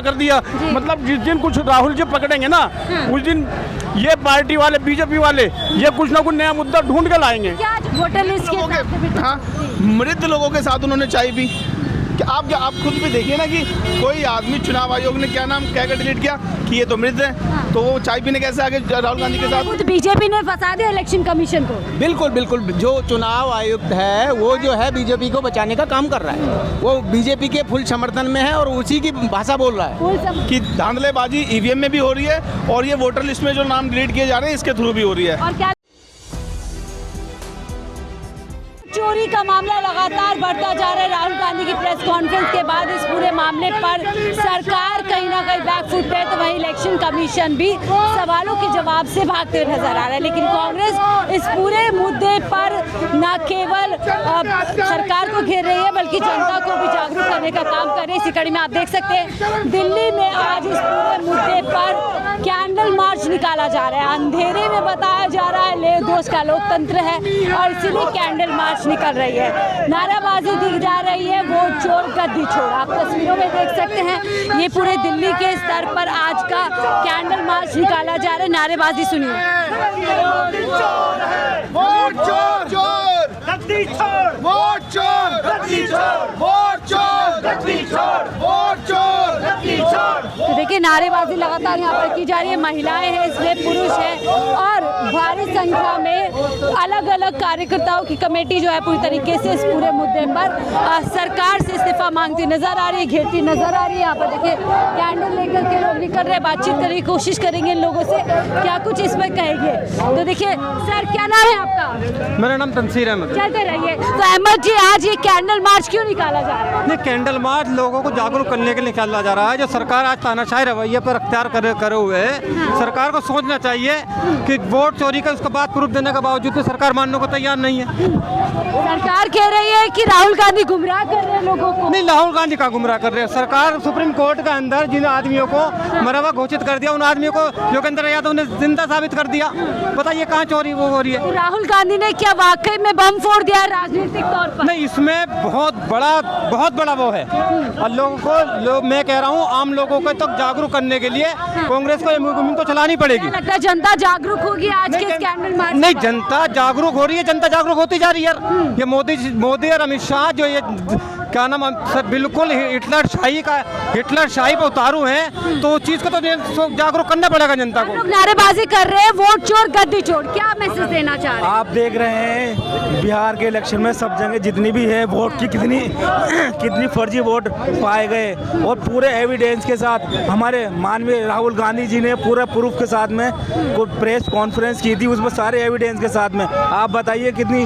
कर दिया। मतलब जिस दिन कुछ राहुल जी पकड़ेंगे ना, उस दिन ये पार्टी वाले, बीजेपी वाले, ये कुछ ना कुछ नया मुद्दा ढूंढ के लाएंगे। क्या आज वोटर लिस्ट के हाँ, मृत लोगों के साथ उन्होंने चाय पी। आप खुद भी देखिए ना कि कोई आदमी, चुनाव आयोग ने क्या नाम कहकर डिलीट किया कि ये तो मृत है, तो वो चाय पीने कैसे आगे राहुल गांधी के साथ। खुद बीजेपी ने फंसा दिया इलेक्शन कमीशन को। बिल्कुल बिल्कुल, जो चुनाव आयुक्त है वो जो है बीजेपी को बचाने का काम कर रहा है, वो बीजेपी के फुल समर्थन में है और उसी की भाषा बोल रहा है कि धांधलेबाजी ईवीएम में भी हो रही है और ये वोटर लिस्ट में जो नाम डिलीट किए जा रहे हैं इसके थ्रू भी हो रही है। और क्या चोरी का मामला लगातार बढ़ता जा रहा है। राहुल गांधी की प्रेस कॉन्फ्रेंस के बाद इस पूरे मामले पर सरकार कहीं ना कहीं बैकफुट पे, तो वहीं इलेक्शन कमीशन भी सवालों के जवाब से भागते हुए नजर आ रहा है। लेकिन कांग्रेस इस पूरे मुद्दे पर न केवल सरकार को घेर रही है बल्कि जनता को भी जागरूक करने का काम कर रही है। इसी कड़ी में आप देख सकते हैं दिल्ली में आज इस पूरे मुद्दे पर कैंडल मार्च निकाला जा रहा है। अंधेरे में बताया जा रहा है ले दोष का लोकतंत्र है और इसीलिए कैंडल मार्च निकल रही है। नाराबाजी दी जा रही है, वोट चोर गद्दी चोर। आप तस्वीरों में देख सकते हैं ये पूरे दिल्ली के स्तर पर आज का कैंडल मार्च निकाला जा रहा है। नारेबाजी सुनिए। वोट चोर चोर, गद्दी चोर, वोट चोर, गद्दी चोर, वोट चोर, गद्दी चोर, वोट चोर, गद्दी चोर। तो देखिए नारेबाजी लगातार यहाँ पर की जा रही है। महिलाएं हैं, इसमें पुरुष हैं और भारी संख्या में अलग अलग कार्यकर्ताओं की कमेटी जो है पूरी तरीके से इस पूरे मुद्दे पर सरकार से इस्तीफा मांगती नजर आ रही है, घेरती नजर आ रही है। यहाँ पर देखिए कैंडल लेकर के लोग निकल रहे हैं, बातचीत करने की कोशिश करेंगे इन लोगों से, क्या कुछ इसमें कहेंगे। तो देखिए सर, क्या नाम है आपका? मेरा नाम तंसीर अहमद। चलते रहिए। तो अहमद जी, आज ये कैंडल मार्च क्यों निकाला जा रहा है? नहीं, कैंडल मार्च लोगों को जागरूक करने के लिए निकाला जा रहा है। जो सरकार आज तानाशाही रवैये पर अख्तियार करे हुए है, सरकार को सोचना चाहिए कि वोट चोरी का उसका बात प्रूफ देने के बावजूद भी सरकार मानने को तैयार नहीं है। सरकार कह रही है कि राहुल गांधी गुमराह कर रहे हैं लोगों को। नहीं, राहुल गांधी का गुमराह कर रहे हैं। सरकार सुप्रीम कोर्ट के अंदर जिन आदमियों को मरवा घोषित कर दिया, उन आदमियों को योगेंद्र यादव ने जिंदा साबित कर दिया। बताइए कहाँ चोरी वो हो रही है। तो राहुल गांधी ने क्या वाकई में बम फोड़ दिया राजनीतिक तौर पर? नहीं, इसमें बहुत बड़ा वो है और लोगों को मैं कह रहा हूँ आम लोगों को तक जागरूक करने के लिए कांग्रेस को ये मुहिम तो चलानी पड़ेगी। लगता है जनता जागरूक होगी आज के इस कैंडल मार्च? नहीं, जनता जागरूक हो रही है, जनता जागरूक होती जा रही है यार। ये मोदी और अमित शाह जो ये क्या नाम सब बिल्कुल हिटलर शाही पर उतारू हैं, तो उस चीज को तो जागरूक करना पड़ेगा जनता को। लोग नारेबाजी कर रहे हैं वोट चोर गद्दी चोर, क्या मैसेज देना चाह रहे हैं? आप देख रहे हैं बिहार के इलेक्शन में सब जगह जितनी भी है वोट की कितनी फर्जी वोट पाए गए और पूरे एविडेंस के साथ हमारे माननीय राहुल गांधी जी ने पूरे प्रूफ के साथ में प्रेस कॉन्फ्रेंस की थी, उसमें सारे एविडेंस के साथ में। आप बताइए कितनी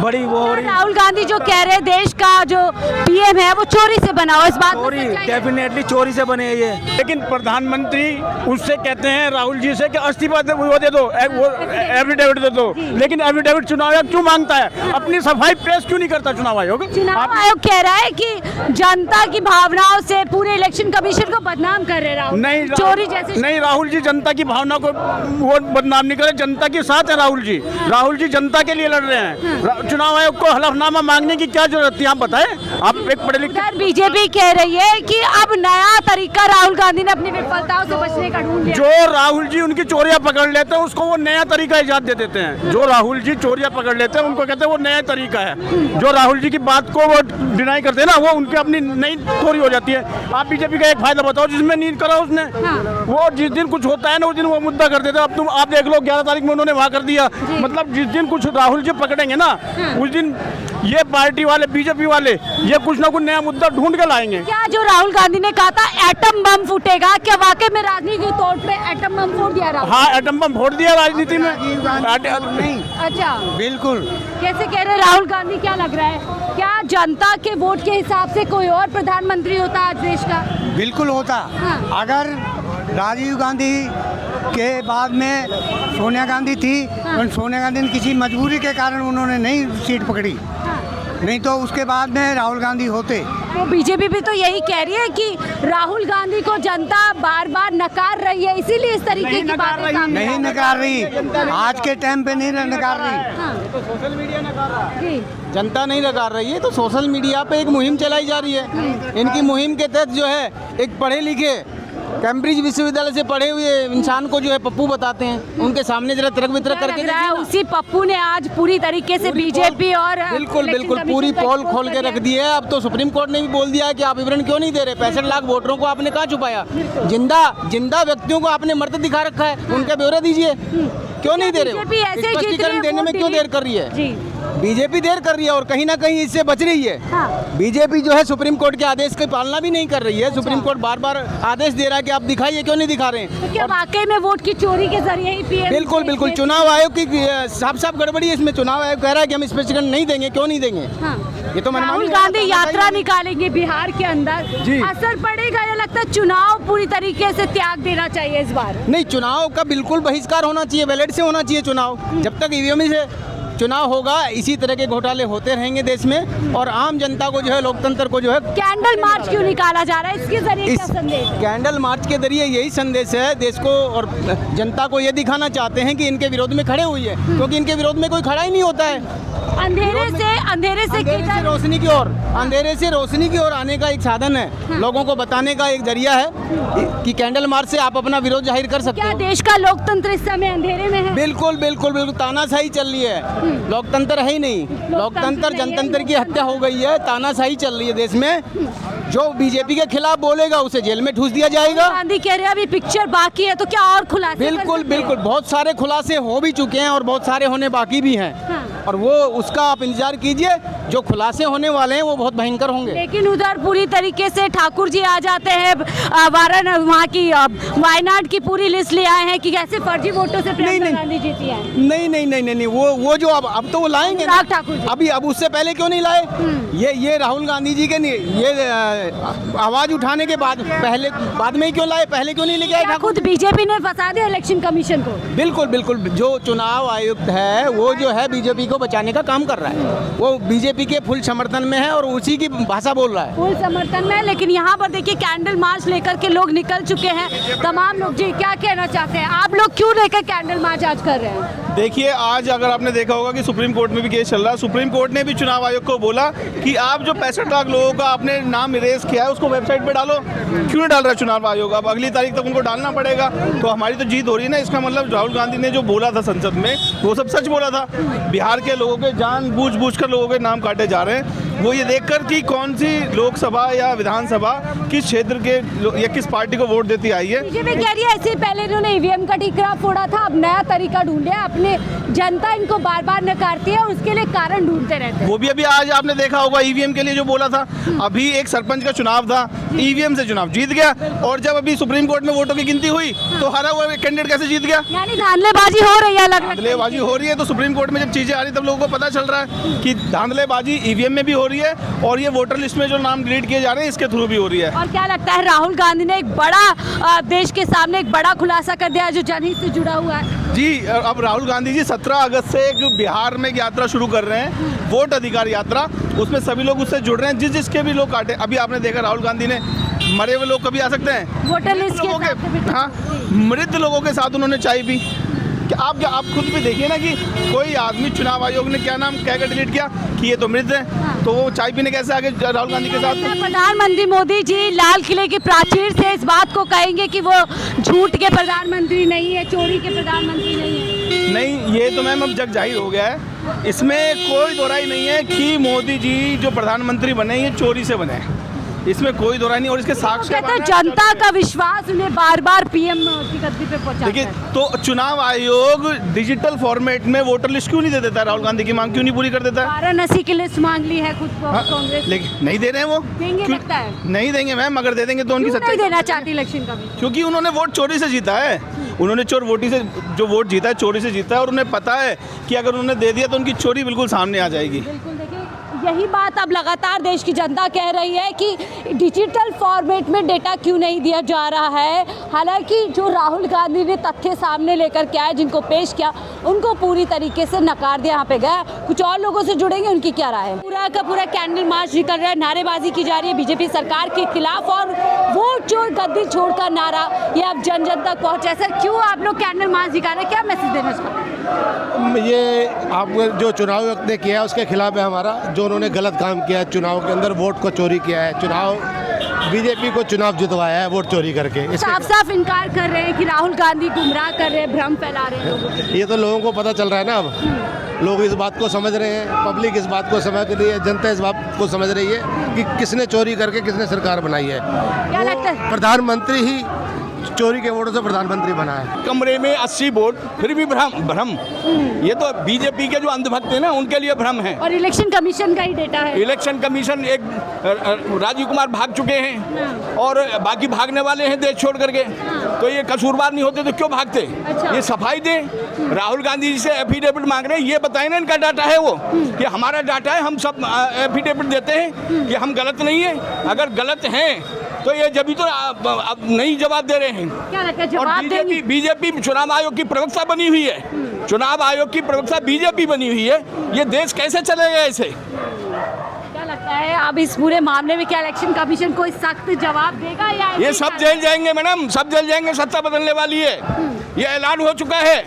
बड़ी वो हो रही है। राहुल गांधी जो कह रहे हैं देश का जो पीएम है वो चोरी से बना हो, इस बात चोरी डेफिनेटली चोरी से बने ये। लेकिन प्रधानमंत्री उससे कहते हैं राहुल जी से कि इस्तीफा वो दे दो, वो एफिडेविट दे दो। लेकिन एफिडेविट चुनाव आयोग क्यों मांगता है? अपनी सफाई पेश क्यों नहीं करता चुनाव आयोग? चुनाव आयोग कह रहा है कि जनता की भावनाओं से पूरे इलेक्शन कमीशन को बदनाम कर रहे राहुल। नहीं, चोरी जैसे नहीं, राहुल जी जनता की भावना को वो बदनाम नहीं करे, जनता के साथ है राहुल जी। राहुल जी जनता के लिए लड़ रहे हैं। चुनाव आयोग को हलफनामा मांगने की क्या जरूरत थी? आप बताएं। आप एक पढ़े लिखे। बीजेपी कह रही है कि अब नया तरीका राहुल गांधी ने अपनी विफलताओं से बचने का ढूंढ लिया। जो राहुल जी उनकी चोरियां पकड़ लेते हैं उसको वो नया तरीका इजाद दे देते हैं। जो राहुल जी चोरियां पकड़ लेते हैं उनको कहते हैं वो नया तरीका है। जो राहुल जी की बात को वो डिनाई करते हैं ना, वो उनकी अपनी नई चोरी हो जाती है। आप बीजेपी का एक फायदा बताओ जिसमें नींद करा उसने। वो जिस दिन कुछ होता है ना उस दिन वो मुद्दा कर देते हैं। अब तुम आप देख लो 11 तारीख में उन्होंने वहां कर दिया। मतलब जिस दिन कुछ राहुल जी पकड़ेंगे ना उस दिन ये पार्टी वाले, बीजेपी वाले, ये कुछ ना कुछ नया मुद्दा ढूंढ के लाएंगे। क्या जो राहुल गांधी ने कहा था एटम बम फूटेगा, क्या वाकई में राजनीति के तौर पे एटम बम फोड़ दिया राहुल? हाँ, एटम बम फोड़ दिया राजनीति में। नहीं, अच्छा, बिल्कुल। कैसे कह रहे राहुल गांधी? क्या लग रहा है, क्या जनता के वोट के हिसाब से कोई और प्रधानमंत्री होता आज देश का? बिल्कुल होता। हाँ। अगर राजीव गांधी के बाद में सोनिया गांधी थी, हाँ। तो सोनिया गांधी ने किसी मजबूरी के कारण उन्होंने नहीं सीट पकड़ी। हाँ। नहीं तो उसके बाद में राहुल गांधी होते। तो बीजेपी भी तो यही कह रही है कि राहुल गांधी को जनता बार बार नकार रही है, इसीलिए इस तरीके की बातें सामने नहीं नकार रही, आज के टाइम पे नहीं नकार रही। हाँ। जी जनता नहीं नकार रही है तो सोशल मीडिया पे एक मुहिम चलाई जा रही है। इनकी मुहिम के तहत जो है एक पढ़े लिखे कैम्ब्रिज विश्वविद्यालय से पढ़े हुए इंसान को जो है पप्पू बताते हैं, उनके सामने जरा तर्क वितर्क क्या करके लग रहा है देखिए ना। उसी पप्पू ने आज पूरी तरीके से बीजेपी और बिल्कुल इलेक्शन बिल्कुल कमीशन पूरी को पोल expose खोल कर के दिया। रख दी है। अब तो सुप्रीम कोर्ट ने भी बोल दिया है कि आप विवरण क्यों नहीं दे रहे। 65 लाख वोटरों को आपने कहाँ छुपाया? जिंदा व्यक्तियों को आपने मर्द दिखा रखा है, उनका ब्यौरा दीजिए। क्यों नहीं दे रहे हो? बीजेपी ऐसे ही जीत रही है, स्पष्टीकरण देने में वोट क्यों डिलीट- देर कर रही है? जी बीजेपी देर कर रही है और कहीं ना कहीं इससे बच रही है। हाँ। बीजेपी जो है सुप्रीम कोर्ट के आदेश की पालना भी नहीं कर रही है। सुप्रीम कोर्ट बार बार आदेश दे रहा है कि आप दिखाइए, क्यों नहीं दिखा रहे हैं? तो क्या वाकई में वोट की चोरी के जरिए ही पीएम बिल्कुल बिल्कुल चुनाव आयोग की साफ साफ गड़बड़ी है इसमें। चुनाव आयोग कह रहा है कि हम स्पष्टीकरण नहीं देंगे, क्यों नहीं देंगे? हाँ। ये तो मनमानी राहुल है, गांधी बताना यात्रा चाहिए। निकालेंगे बिहार के अंदर, जी। असर पड़ेगा या लगता है चुनाव पूरी तरीके से त्याग देना चाहिए इस बार? नहीं, चुनाव का बिल्कुल बहिष्कार होना चाहिए, बैलेट से होना चाहिए चुनाव। जब तक ईवीएम से चुनाव होगा इसी तरह के घोटाले होते रहेंगे देश में और आम जनता को जो है, लोकतंत्र को जो है कैंडल मार्च क्यों निकाला जा रहा है, इसके जरिए इस क्या संदेश है? कैंडल मार्च के जरिए यही संदेश है देश को और जनता को, ये दिखाना चाहते हैं कि इनके विरोध में खड़े हुई है, क्योंकि इनके विरोध में कोई खड़ा ही नहीं होता है। अंधेरे से अंधेरे से किधर- रोशनी की ओर, अंधेरे से रोशनी की ओर आने का एक साधन है, लोगों को बताने का एक जरिया है कि कैंडल मार्च से आप अपना विरोध जाहिर कर सकते क्या हो। देश का लोकतंत्र इस समय अंधेरे में है? बिल्कुल बिल्कुल बिल्कुल तानाशाही चल रही है, लोकतंत्र है ही नहीं। लोकतंत्र नहीं है, जनतंत्र की हत्या हो गई है, तानाशाही चल रही है देश में। जो बीजेपी के खिलाफ बोलेगा उसे जेल में ठूस दिया जाएगा। गांधी कह रहे हैं अभी पिक्चर बाकी है, तो क्या और खुलासे कर बिल्कुल सकते हैं? बिल्कुल बहुत सारे खुलासे हो भी चुके हैं और बहुत सारे होने बाकी भी हैं, हाँ। और वो उसका आप इंतजार कीजिए। जो खुलासे होने वाले हैं वो बहुत भयंकर होंगे। लेकिन उधर पूरी तरीके से ठाकुर जी आ जाते हैं, वाराणसी वहाँ की वायनाड की पूरी लिस्ट ले आए हैं कि कैसे फर्जी वोटों से प्रियंका नहीं। गांधी जीती है। नहीं नहीं नहीं नहीं नहीं, वो जो अब तो वो लाएंगे ना। अनुराग ठाकुर जी। अभी अब उससे पहले क्यों नहीं लाए? ये राहुल गांधी जी के ये आवाज उठाने के बाद पहले बाद में ही क्यों लाए? पहले क्यों नहीं लेके आए क्या ठाकुर? खुद बीजेपी ने फंसा दिया इलेक्शन कमीशन को? बिल्कुल बिल्कुल, जो चुनाव आयुक्त है वो जो है बीजेपी को बचाने का काम कर रहा है, वो बीजेपी के फुल समर्थन में है और उसी की भाषा बोल रहा है। फुल समर्थन में, लेकिन यहाँ पर देखिए कैंडल मार्च लेकर के लोग निकल चुके हैं, तमाम लोग। जी क्या कहना चाहते हैं आप लोग, क्यों लेकर कैंडल मार्च आज कर रहे हैं? देखिए, आज अगर आपने देखा होगा कि सुप्रीम कोर्ट में भी केस चल रहा है। सुप्रीम कोर्ट ने भी चुनाव आयोग को बोला कि आप जो 65 लाख लोगों का आपने नाम इरेज किया है उसको वेबसाइट पे डालो। क्यों नहीं डाल रहा है चुनाव आयोग? अब अगली तारीख तक उनको डालना पड़ेगा। तो हमारी तो जीत हो रही है ना। इसका मतलब राहुल गांधी ने जो बोला था संसद में वो सब सच बोला था। बिहार के लोगों के जानबूझ कर लोगों के नाम काटे जा रहे हैं। वो ये देखकर कि कौन सी लोकसभा या विधानसभा किस क्षेत्र के या किस पार्टी को वोट देती आई है। बीजेपी कह रही है ऐसे पहले इन्होंने ईवीएम का ठीकरा फोड़ा था, अब नया तरीका ढूंढ लिया। अपने जनता इनको बार बार नकारती है और उसके लिए कारण ढूंढते रहते हैं। वो भी अभी आज आपने देखा होगा ईवीएम के लिए जो बोला था। अभी एक सरपंच का चुनाव था, ईवीएम से चुनाव जीत गया, और जब अभी सुप्रीम कोर्ट में वोटों की गिनती हुई तो हारा हुआ कैंडिडेट कैसे जीत गया? यानी धांधलेबाजी हो रही है, धांधलेबाजी हो रही है। तो सुप्रीम कोर्ट में जब चीजें आ रही तब लोगों को पता चल रहा है कि धांधलेबाजी ईवीएम में भी हो रही है और ये वोटर लिस्ट में जो नाम डिलीट किए जा रहे हैं इसके थ्रू भी हो रही है। और क्या लगता है राहुल गांधी ने एक बड़ा देश के सामने एक बड़ा खुलासा कर दिया है जो जनहित से जुड़ा हुआ है? जी, अब राहुल गांधी जी 17 अगस्त से जो बिहार में एक यात्रा शुरू कर रहे हैं, वोट अधिकार यात्रा, उसमें सभी लोग उससे जुड़ रहे हैं। जिसके भी लोग काटे, अभी आपने देखा राहुल गांधी ने मरे हुए लोग कभी आ सकते हैं वोटर लिस्ट के लोगों हिसाब से भी- हाँ, मृत लोगों के साथ उन्होंने चाय पी। कि आप खुद भी देखिए ना कि कोई आदमी, चुनाव आयोग ने क्या नाम कहकर डिलीट किया कि ये तो मृत है, तो वो चाय पीने कैसे आगे राहुल गांधी के साथ? प्रधानमंत्री मोदी जी लाल किले की प्राचीर से इस बात को कहेंगे कि वो झूठ के प्रधानमंत्री नहीं है, चोरी के प्रधानमंत्री नहीं है। नहीं, ये तो मैम अब जग जाहिर हो गया है। इसमें कोई दोहराई नहीं है कि मोदी जी जो प्रधानमंत्री बने ये चोरी से बने, इसमें कोई दोहराई नहीं। और इसके साक्ष्य कहते हैं जनता का विश्वास उन्हें बार बार पीएम की गद्दी पे पहुंचाता देखिए, है। तो चुनाव आयोग डिजिटल फॉर्मेट में वोटर लिस्ट क्यों नहीं दे देता? राहुल गांधी की मांग क्यों नहीं पूरी कर देता है? वाराणसी की लिस्ट मांग ली है खुद हाँ, कांग्रेस, लेकिन नहीं दे रहे हैं वो। देंगे क्यों लगता है? नहीं देंगे मैम, अगर दे देंगे तो उनकी क्यों नहीं सच्चाई, देना चाहती इलेक्शन कमीशन? क्योंकि उन्होंने वोट चोरी से जीता है। उन्होंने जो वोट जीता है चोरी से जीता है, और उन्हें पता है कि अगर उन्होंने दे दिया तो उनकी चोरी बिल्कुल सामने आ जाएगी। बिल्कुल, देखिए यही बात अब लगातार देश की जनता कह रही है कि डिजिटल फॉर्मेट में डेटा क्यों नहीं दिया जा रहा है। हालांकि जो राहुल गांधी ने तथ्य सामने लेकर के आए, जिनको पेश किया, उनको पूरी तरीके से नकार दिया यहाँ पे गया। कुछ और लोगों से जुड़ेंगे, उनकी क्या राय है। पूरा का पूरा कैंडल मार्च निकल रहा है, नारेबाजी की जा रही है बीजेपी सरकार के खिलाफ और वोट चोर गद्दी छोड़ का नारा ये अब जन जन तक पहुंचा है। सर क्यों आप लोग कैंडल मार्च निकाल रहे हैं, क्या मैसेज देना उसको? ये आप जो चुनाव आयोग ने किया है उसके खिलाफ है हमारा, जो उन्होंने गलत काम किया है, चुनाव के अंदर वोट को चोरी किया है, चुनाव बीजेपी को चुनाव जितवाया है वोट चोरी करके। साफ साफ इनकार कर रहे हैं कि राहुल गांधी गुमराह कर रहे हैं, भ्रम फैला रहे हैं लोगों को। ये तो लोगों को पता चल रहा है ना, अब लोग इस बात को समझ रहे हैं, पब्लिक इस बात को समझ रही है, जनता इस बात को समझ रही है कि किसने चोरी करके किसने सरकार बनाई है। क्या लगता है? प्रधानमंत्री ही चोरी के वोटों से प्रधानमंत्री बना है। कमरे में 80 वोट, फिर भी भ्रम। ये तो बीजेपी के जो अंधभक्त हैं ना, उनके लिए भ्रम है। और इलेक्शन कमीशन का ही डेटा है। इलेक्शन कमीशन एक राजीव कुमार भाग चुके हैं और बाकी भागने वाले हैं देश छोड़ करके। तो ये कसूरवार नहीं होते तो क्यों भागते? अच्छा। ये सफाई दे। राहुल गांधी जी से एफिडेविट मांग रहे हैं, ये बताएं ना इनका डाटा है वो, कि हमारा डाटा है, हम सब एफिडेविट देते हैं कि हम गलत नहीं है। अगर गलत हैं तो ये जब भी तो अब नहीं जवाब दे रहे हैं। क्या लगता है और जवाब देंगे? बीजेपी चुनाव आयोग की प्रवक्ता बनी हुई है, चुनाव आयोग की प्रवक्ता बीजेपी बनी हुई है। ये देश कैसे चलेगा ऐसे? क्या लगता है अब इस पूरे मामले में क्या इलेक्शन कमीशन कोई सख्त जवाब देगा या ये सब जेल जाएंगे मैडम, सब जेल जाएंगे। सत्ता बदलने वाली है, ये ऐलान हो चुका है।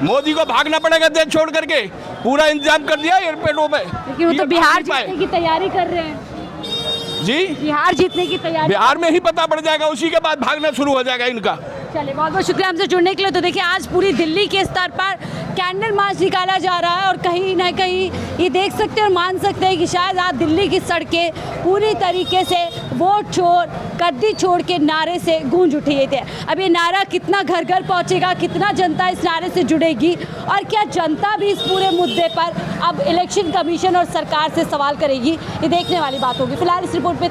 मोदी को भागना पड़ेगा देश छोड़ करके, पूरा इंतजाम कर दिया एयरपोर्टों पे। लेकिन वो तो बिहार जीतने की तैयारी कर रहे हैं जी, बिहार जीतने की तैयारी। बिहार में ही पता पड़ जाएगा, उसी के बाद भागना शुरू हो जाएगा इनका। चलिए बहुत बहुत शुक्रिया हमसे जुड़ने के लिए। तो देखिए आज पूरी दिल्ली के स्तर पर कैंडल मार्च निकाला जा रहा है और कहीं ना कहीं ये देख सकते हैं और मान सकते हैं कि शायद आज दिल्ली की सड़कें पूरी तरीके से वोट छोड़ गद्दी छोड़ के नारे से गूंज उठी थे। अब ये नारा कितना घर घर पहुंचेगा, कितना जनता इस नारे से जुड़ेगी और क्या जनता भी इस पूरे मुद्दे पर अब इलेक्शन कमीशन और सरकार से सवाल करेगी, ये देखने वाली बात होगी। फिलहाल इस रिपोर्ट पे